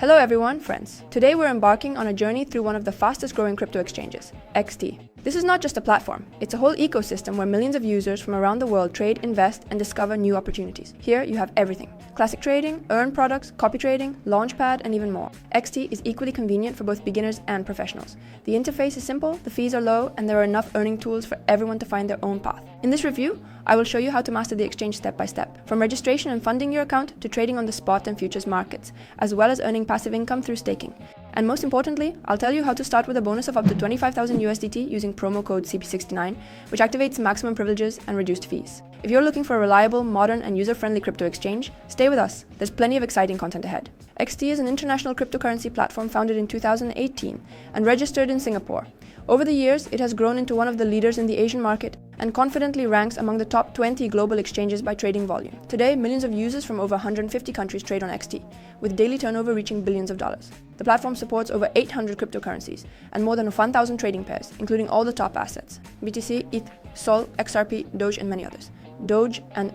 Hello everyone, friends. Today we're embarking on a journey through one of the fastest growing crypto exchanges, XT. This is not just a platform, it's a whole ecosystem where millions of users from around the world trade, invest, and discover new opportunities. Here you have everything. Classic trading, earn products, copy trading, launchpad, and even more. XT is equally convenient for both beginners and professionals. The interface is simple, the fees are low, and there are enough earning tools for everyone to find their own path. In this review, I will show you how to master the exchange step by step, from registration and funding your account to trading on the spot and futures markets, as well as earning passive income through staking. And most importantly, I'll tell you how to start with a bonus of up to 25,000 USDT using promo code CP69, which activates maximum privileges and reduced fees. If you're looking for a reliable, modern, and user-friendly crypto exchange, stay with us. There's plenty of exciting content ahead. XT is an international cryptocurrency platform founded in 2018 and registered in Singapore. Over the years, it has grown into one of the leaders in the Asian market and confidently ranks among the top 20 global exchanges by trading volume. Today, millions of users from over 150 countries trade on XT, with daily turnover reaching billions of dollars. The platform supports over 800 cryptocurrencies and more than 1,000 trading pairs, including all the top assets: BTC, ETH, Sol, XRP, Doge, and many others. Doge and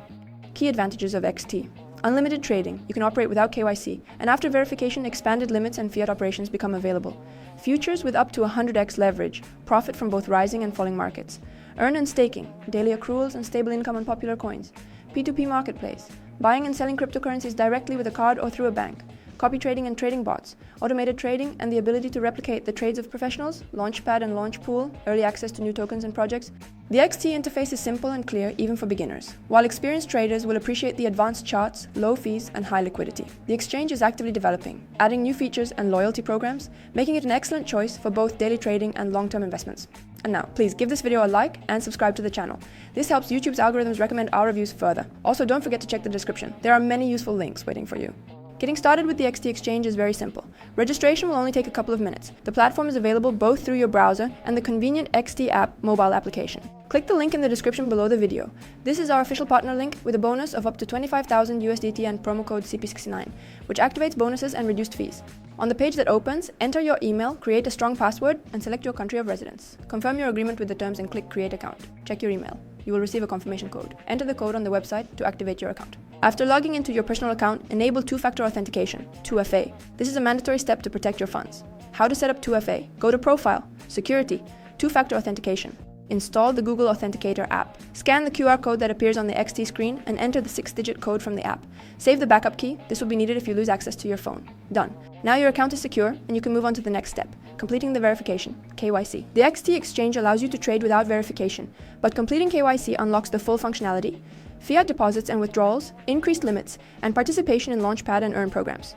key advantages of XT. Unlimited trading, you can operate without KYC, and after verification, expanded limits and fiat operations become available. Futures with up to 100x leverage, profit from both rising and falling markets. Earn and staking, daily accruals and stable income on popular coins. P2P marketplace, buying and selling cryptocurrencies directly with a card or through a bank. Copy trading and trading bots, automated trading and the ability to replicate the trades of professionals, launchpad and launch pool, early access to new tokens and projects. The XT interface is simple and clear even for beginners, while experienced traders will appreciate the advanced charts, low fees, and high liquidity. The exchange is actively developing, adding new features and loyalty programs, making it an excellent choice for both daily trading and long-term investments. And now, please give this video a like and subscribe to the channel. This helps YouTube's algorithms recommend our reviews further. Also, don't forget to check the description. There are many useful links waiting for you. Getting started with the XT exchange is very simple. Registration will only take a couple of minutes. The platform is available both through your browser and the convenient XT app mobile application. Click the link in the description below the video. This is our official partner link with a bonus of up to 25,000 USDT and promo code CP69, which activates bonuses and reduced fees. On the page that opens, enter your email, create a strong password, and select your country of residence. Confirm your agreement with the terms and click Create Account. Check your email. You will receive a confirmation code. Enter the code on the website to activate your account. After logging into your personal account, enable two-factor authentication, 2FA. This is a mandatory step to protect your funds. How to set up 2FA? Go to Profile, Security, Two-factor authentication. Install the Google Authenticator app. Scan the QR code that appears on the XT screen and enter the 6-digit code from the app. Save the backup key. This will be needed if you lose access to your phone. Done. Now your account is secure and you can move on to the next step, completing the verification, KYC. The XT exchange allows you to trade without verification, but completing KYC unlocks the full functionality: fiat deposits and withdrawals, increased limits, and participation in launchpad and earn programs.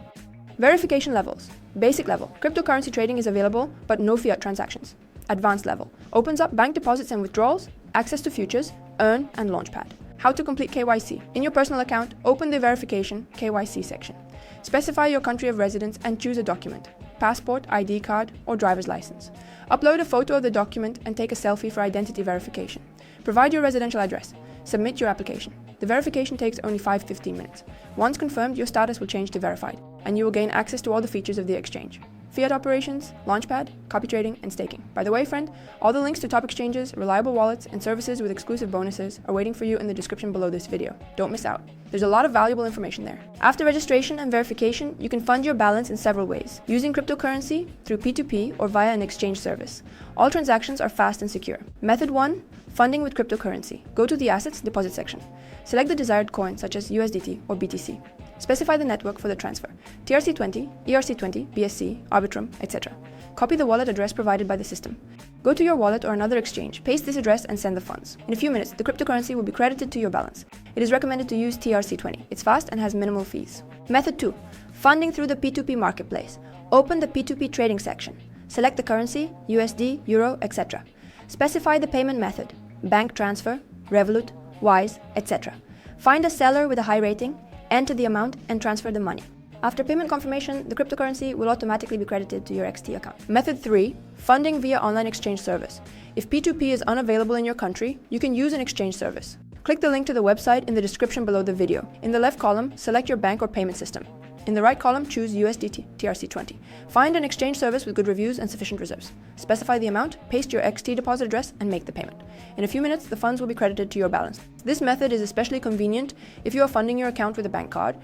Verification levels. Basic level. Cryptocurrency trading is available, but no fiat transactions. Advanced level. Opens up bank deposits and withdrawals, access to futures, earn, and launchpad. How to complete KYC. In your personal account, open the verification KYC section. Specify your country of residence and choose a document: passport, ID card, or driver's license. Upload a photo of the document and take a selfie for identity verification. Provide your residential address. Submit your application. The verification takes only 5-15 minutes. Once confirmed, your status will change to verified, and you will gain access to all the features of the exchange: fiat operations, launchpad, copy trading, and staking. By the way, friend, all the links to top exchanges, reliable wallets, and services with exclusive bonuses are waiting for you in the description below this video. Don't miss out. There's a lot of valuable information there. After registration and verification, you can fund your balance in several ways: using cryptocurrency, through P2P, or via an exchange service. All transactions are fast and secure. Method 1. Funding with cryptocurrency. Go to the Assets Deposit section. Select the desired coin, such as USDT or BTC. Specify the network for the transfer: TRC20, ERC20, BSC, Arbitrum, etc. Copy the wallet address provided by the system. Go to your wallet or another exchange, paste this address, and send the funds. In a few minutes, the cryptocurrency will be credited to your balance. It is recommended to use TRC20. It's fast and has minimal fees. Method 2. Funding through the P2P marketplace. Open the P2P trading section. Select the currency: USD, Euro, etc. Specify the payment method: bank transfer, Revolut, Wise, etc. Find a seller with a high rating, enter the amount, and transfer the money. After payment confirmation, the cryptocurrency will automatically be credited to your XT account. Method 3. Funding via online exchange service. If P2P is unavailable in your country, you can use an exchange service. Click the link to the website in the description below the video. In the left column, select your bank or payment system: In the right column, choose USDT TRC20. Find an exchange service with good reviews and sufficient reserves. Specify the amount, paste your XT deposit address, and make the payment. In a few minutes, the funds will be credited to your balance. This method is especially convenient if you are funding your account with a bank card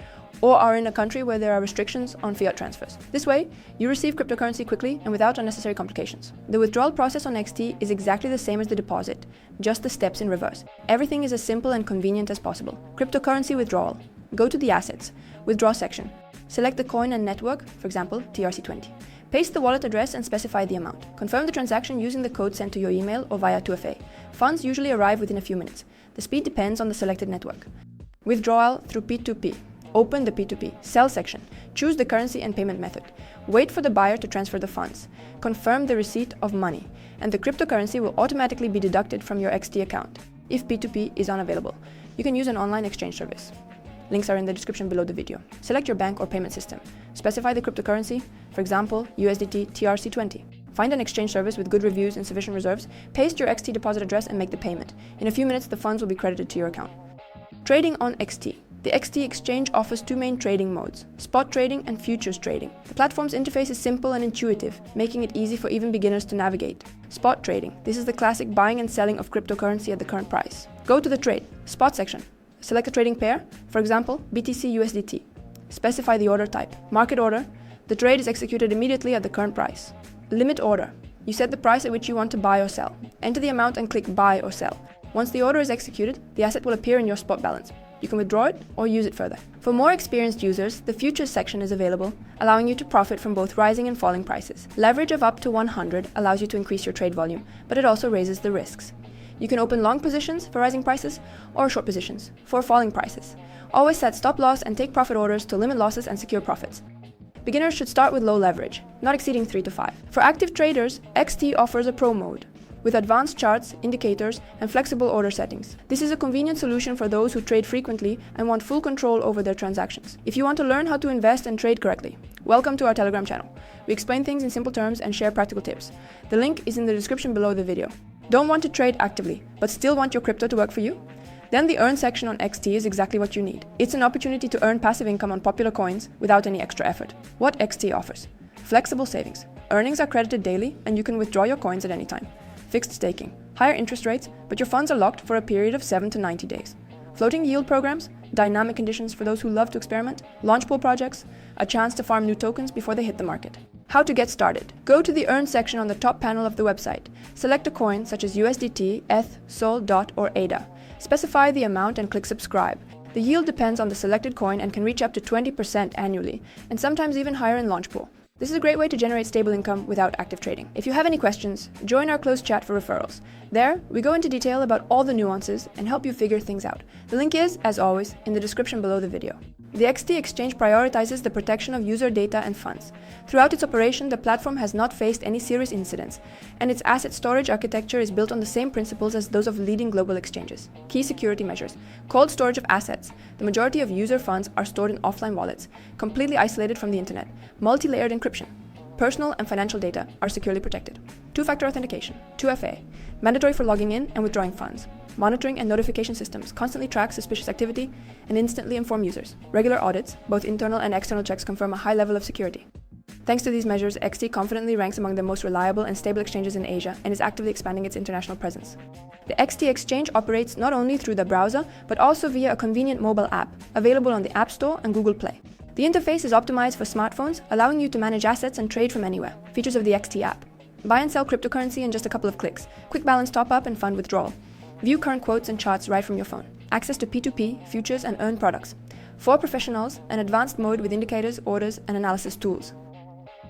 or are in a country where there are restrictions on fiat transfers. This way, you receive cryptocurrency quickly and without unnecessary complications. The withdrawal process on XT is exactly the same as the deposit, just the steps in reverse. Everything is as simple and convenient as possible. Cryptocurrency withdrawal. Go to the Assets, Withdraw section. Select the coin and network, for example, TRC20. Paste the wallet address and specify the amount. Confirm the transaction using the code sent to your email or via 2FA. Funds usually arrive within a few minutes. The speed depends on the selected network. Withdrawal through P2P. Open the P2P. Sell section. Choose the currency and payment method. Wait for the buyer to transfer the funds. Confirm the receipt of money, and the cryptocurrency will automatically be deducted from your XT account. If P2P is unavailable, you can use an online exchange service. Links are in the description below the video. Select your bank or payment system. Specify the cryptocurrency, for example, USDT TRC20. Find an exchange service with good reviews and sufficient reserves, paste your XT deposit address and make the payment. In a few minutes, the funds will be credited to your account. Trading on XT. The XT exchange offers two main trading modes, spot trading and futures trading. The platform's interface is simple and intuitive, making it easy for even beginners to navigate. Spot trading. This is the classic buying and selling of cryptocurrency at the current price. Go to the trade, spot section. Select a trading pair, for example, BTC USDT. Specify the order type. Market order. The trade is executed immediately at the current price. Limit order. You set the price at which you want to buy or sell. Enter the amount and click buy or sell. Once the order is executed, the asset will appear in your spot balance. You can withdraw it or use it further. For more experienced users, the futures section is available, allowing you to profit from both rising and falling prices. Leverage of up to 100 allows you to increase your trade volume, but it also raises the risks. You can open long positions for rising prices or short positions for falling prices. Always set stop loss and take profit orders to limit losses and secure profits. Beginners should start with low leverage, not exceeding 3 to 5. For active traders, XT offers a pro mode with advanced charts, indicators, and flexible order settings. This is a convenient solution for those who trade frequently and want full control over their transactions. If you want to learn how to invest and trade correctly, welcome to our Telegram channel. We explain things in simple terms and share practical tips. The link is in the description below the video. Don't want to trade actively, but still want your crypto to work for you? Then the Earn section on XT is exactly what you need. It's an opportunity to earn passive income on popular coins without any extra effort. What XT offers? Flexible savings. Earnings are credited daily and you can withdraw your coins at any time. Fixed staking. Higher interest rates, but your funds are locked for a period of 7 to 90 days. Floating yield programs, dynamic conditions for those who love to experiment, launch pool projects, a chance to farm new tokens before they hit the market. How to get started. Go to the Earn section on the top panel of the website. Select a coin such as USDT, ETH, SOL, DOT, or ADA. Specify the amount and click subscribe. The yield depends on the selected coin and can reach up to 20% annually, and sometimes even higher in launch pool. This is a great way to generate stable income without active trading. If you have any questions, join our closed chat for referrals. There, we go into detail about all the nuances and help you figure things out. The link is, as always, in the description below the video. The XT exchange prioritizes the protection of user data and funds. Throughout its operation, the platform has not faced any serious incidents, and its asset storage architecture is built on the same principles as those of leading global exchanges. Key security measures. Cold storage of assets. The majority of user funds are stored in offline wallets, completely isolated from the internet. Multi-layered encryption. Personal and financial data are securely protected. Two-factor authentication, 2FA, mandatory for logging in and withdrawing funds. Monitoring and notification systems constantly track suspicious activity and instantly inform users. Regular audits, both internal and external checks, confirm a high level of security. Thanks to these measures, XT confidently ranks among the most reliable and stable exchanges in Asia and is actively expanding its international presence. The XT exchange operates not only through the browser, but also via a convenient mobile app, available on the App Store and Google Play. The interface is optimized for smartphones, allowing you to manage assets and trade from anywhere. Features of the XT app. Buy and sell cryptocurrency in just a couple of clicks. Quick balance top-up and fund withdrawal. View current quotes and charts right from your phone. Access to P2P, futures, and Earn products. For professionals, an advanced mode with indicators, orders, and analysis tools.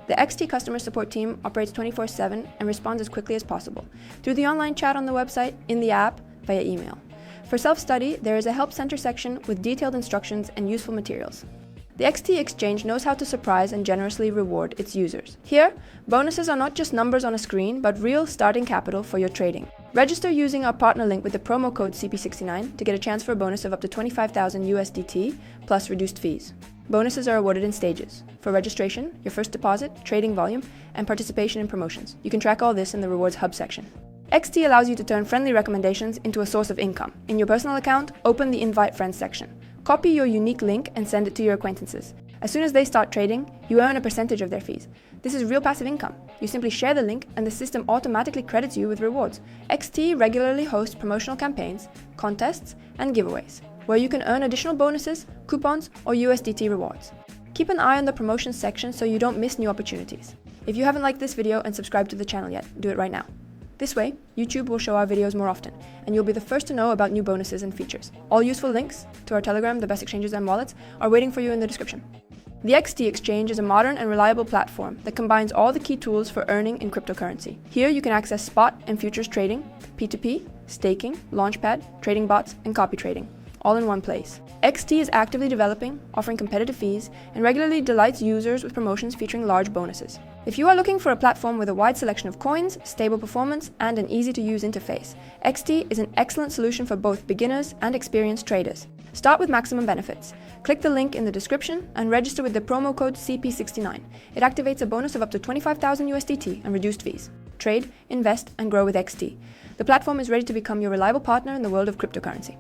The XT customer support team operates 24/7 and responds as quickly as possible, through the online chat on the website, in the app, via email. For self-study, there is a help center section with detailed instructions and useful materials. The XT exchange knows how to surprise and generously reward its users. Here, bonuses are not just numbers on a screen, but real starting capital for your trading. Register using our partner link with the promo code CP69 to get a chance for a bonus of up to 25,000 USDT plus reduced fees. Bonuses are awarded in stages. For registration, your first deposit, trading volume, and participation in promotions. You can track all this in the Rewards Hub section. XT allows you to turn friendly recommendations into a source of income. In your personal account, open the Invite Friends section. Copy your unique link and send it to your acquaintances. As soon as they start trading, you earn a percentage of their fees. This is real passive income. You simply share the link and the system automatically credits you with rewards. XT regularly hosts promotional campaigns, contests, and giveaways, where you can earn additional bonuses, coupons, or USDT rewards. Keep an eye on the promotions section so you don't miss new opportunities. If you haven't liked this video and subscribed to the channel yet, do it right now. This way, YouTube will show our videos more often, and you'll be the first to know about new bonuses and features. All useful links to our Telegram, the best exchanges and wallets, are waiting for you in the description. The XT Exchange is a modern and reliable platform that combines all the key tools for earning in cryptocurrency. Here you can access spot and futures trading, P2P, staking, launchpad, trading bots, and copy trading, all in one place. XT is actively developing, offering competitive fees, and regularly delights users with promotions featuring large bonuses. If you are looking for a platform with a wide selection of coins, stable performance, and an easy-to-use interface, XT is an excellent solution for both beginners and experienced traders. Start with maximum benefits. Click the link in the description and register with the promo code CP69. It activates a bonus of up to 25,000 USDT and reduced fees. Trade, invest, and grow with XT. The platform is ready to become your reliable partner in the world of cryptocurrency.